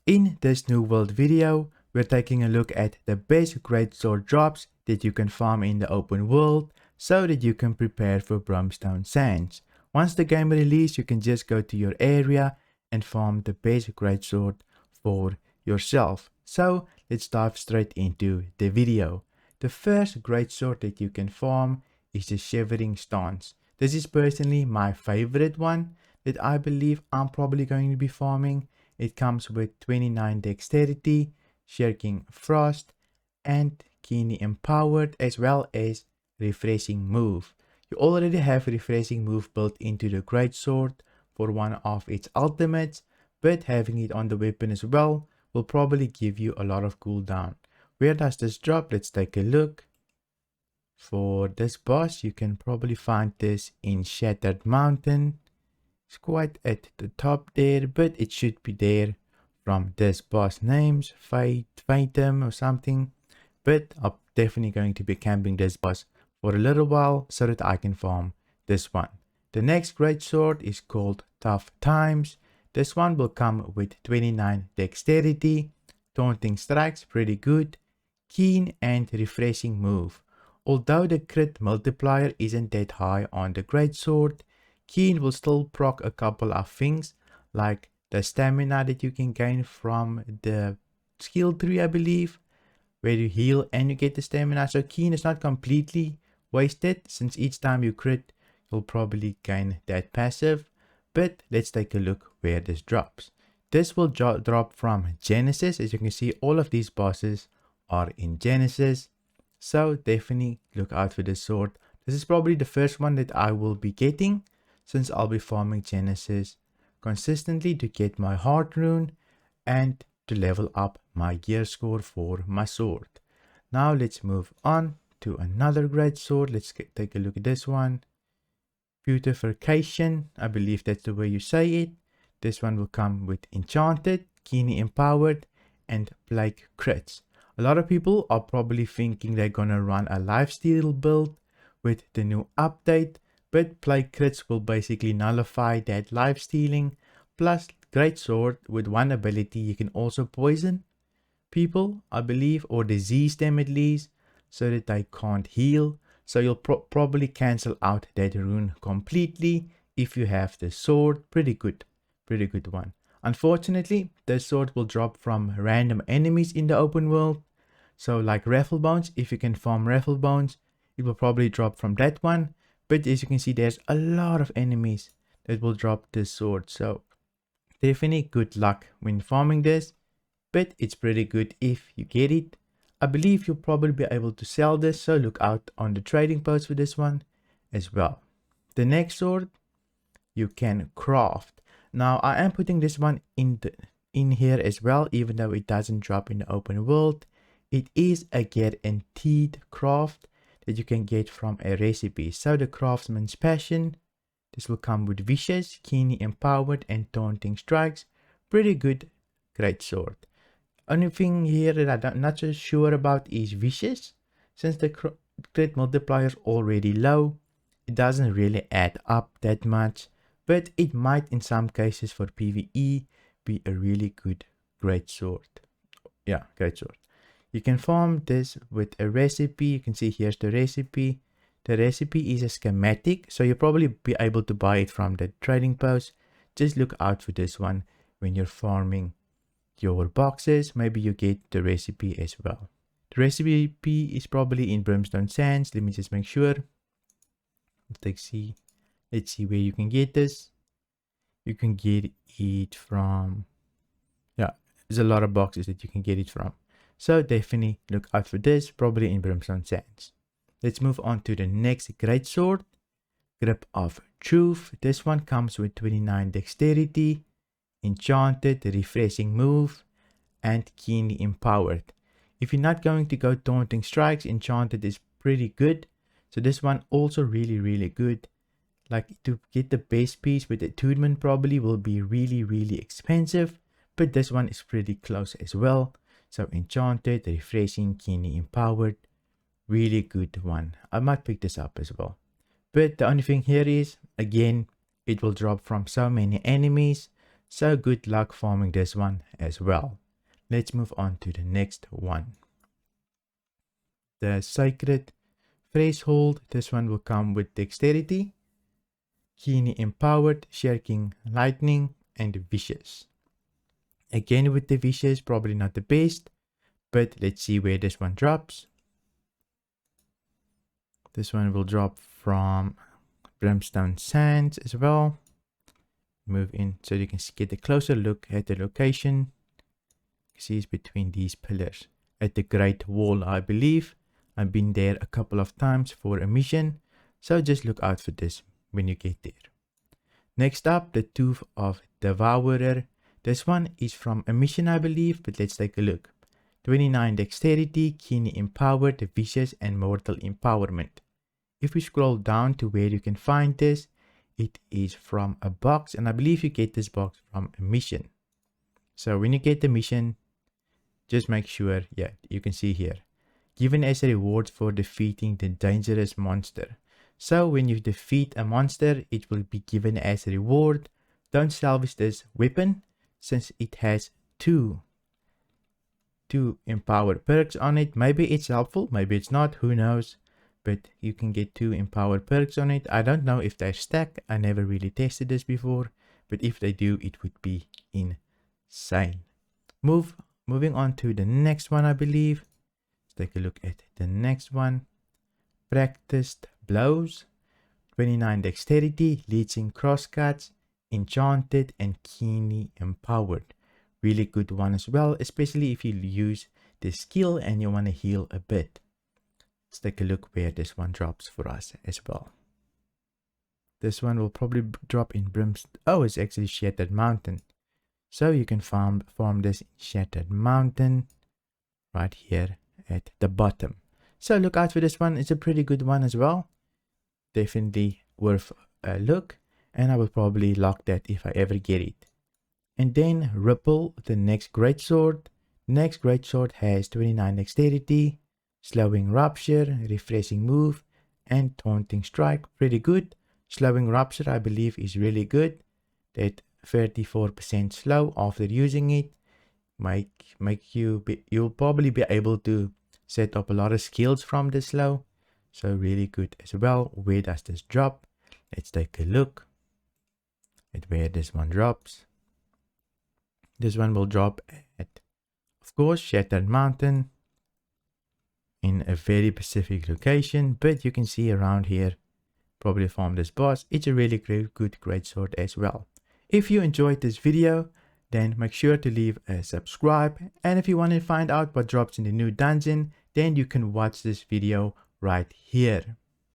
In this new world video, we're taking a look at the best greatsword drops that you can farm in the open world so that you can prepare for Brimstone Sands. Once the game releases, you can just go to your area and farm the best greatsword for yourself. So let's dive straight into the video. The first greatsword that you can farm is the Shivering Stance. This is personally my favorite one that I believe I'm probably going to be farming. It comes with 29 dexterity, shirking frost, and keenly empowered, as well as refreshing move. You already have refreshing move built into the greatsword for one of its ultimates, but having it on the weapon as well will probably give you a lot of cooldown. Where does this drop? Let's take a look. For this boss, you can probably find this in Shattered Mountain. It's quite at the top there, but it should be there from this boss names, Phantom or something. But I'm definitely going to be camping this boss for a little while so that I can farm this one. The next greatsword is called Tough Times. This one will come with 29 dexterity, taunting strikes, pretty good, keen and refreshing move. Although the crit multiplier isn't that high on the greatsword, keen will still proc a couple of things like the stamina that you can gain from the skill tree, I believe, where you heal and you get the stamina. So keen is not completely wasted, since each time you crit you'll probably gain that passive. But let's take a look where this drops. This will drop from Genesis. As you can see, all of these bosses are in Genesis, so definitely look out for this sword. This is probably the first one that I will be getting, since I'll be farming Genesis consistently to get my heart rune and to level up my gear score for my sword. Now let's move on to another great sword. Let's take a look at this one. Beautification, I believe that's the way you say it. This one will come with Enchanted, keenly empowered, and plague crits. A lot of people are probably thinking they're gonna run a lifesteal build with the new update, but plague crits will basically nullify that lifestealing. Plus, greatsword with one ability, you can also poison people, I believe, or disease them at least, so that they can't heal. So you'll probably cancel out that rune completely if you have the sword. Pretty good one. Unfortunately, the sword will drop from random enemies in the open world. So like raffle bones, if you can farm raffle bones, it will probably drop from that one. But as you can see, there's a lot of enemies that will drop this sword. So definitely good luck when farming this, but it's pretty good if you get it. I believe you'll probably be able to sell this, so look out on the trading post for this one as well. The next sword you can craft. Now I am putting this one in here as well, even though it doesn't drop in the open world. It is a guaranteed craft that you can get from a recipe. So the Craftsman's Passion, this will come with Vicious, keenly empowered, and taunting strikes. Pretty good greatsword. Only thing here that I'm not so sure about is Vicious. Since the crit multiplier is already low, it doesn't really add up that much, but it might in some cases for PvE be a really good greatsword. Yeah, greatsword. You can farm this with a recipe. You can see here's the recipe. The recipe is a schematic, so you'll probably be able to buy it from the trading post. Just look out for this one when you're farming your boxes. Maybe you get the recipe as well. The recipe is probably in Brimstone Sands. Let me just make sure. Let's see where you can get this. You can get it from, yeah, there's a lot of boxes that you can get it from. So definitely look out for this, probably in Brimstone Sands. Let's move on to the next greatsword, Grip of Truth. This one comes with 29 dexterity, enchanted, refreshing move, and keenly empowered. If you're not going to go taunting strikes, enchanted is pretty good. So this one also really good. Like to get the base piece with attunement probably will be really expensive, but this one is pretty close as well. So enchanted, refreshing, keenly empowered, really good one. I might pick this up as well. But the only thing here is, again, it will drop from so many enemies, So good luck farming this one as well. Let's move on to the next one. The Sacred Threshold. This one will come with Dexterity, Keenly Empowered, Shirking Lightning, and Vicious. Again with the Vicious, probably not the best, but let's see where this one drops. This one will drop from Brimstone Sands as well. Move in so you can get a closer look at the location. You see it's between these pillars at the Great Wall, I believe. I've been there a couple of times for a mission, so just look out for this when you get there. Next up, the Tooth of Devourer. This one is from a mission, I believe, but let's take a look. 29 Dexterity, Keenly Empowered, Vicious, and Mortal Empowerment. If we scroll down to where you can find this, it is from a box, and I believe you get this box from a mission. So when you get the mission, just make sure, yeah, you can see here, given as a reward for defeating the dangerous monster. So when you defeat a monster, it will be given as a reward. Don't salvage this weapon since it has two empowered perks on it. Maybe it's helpful, maybe it's not, who knows. But you can get 2 empowered perks on it. I don't know if they stack. I never really tested this before, but if they do, it would be insane. Moving on to the next one, I believe. Let's take a look at the next one. Practiced Blows, 29 Dexterity, Leeching Crosscuts, Enchanted, and Keenly Empowered. Really good one as well, especially if you use the skill and you want to heal a bit. Let's take a look where this one drops for us as well. This one will probably drop in Brimstone. Oh, it's actually Shattered Mountain. So you can farm this in Shattered Mountain right here at the bottom. So look out for this one. It's a pretty good one as well. Definitely worth a look. And I will probably lock that if I ever get it. And then Ripple, the next Greatsword. Next Greatsword has 29 Dexterity, Slowing Rupture, Refreshing Move, and Taunting Strike. Pretty good. Slowing Rupture, I believe, is really good. That 34% slow after using it you'll probably be able to set up a lot of skills from the slow. So really good as well. Where does this drop? Let's take a look at where this one drops. This one will drop at, of course, Shattered Mountain, in a very specific location, but you can see around here, probably farm this boss. It's a really good Greatsword as well. If you enjoyed this video, then make sure to leave a subscribe, and if you want to find out what drops in the new dungeon, then you can watch this video right here.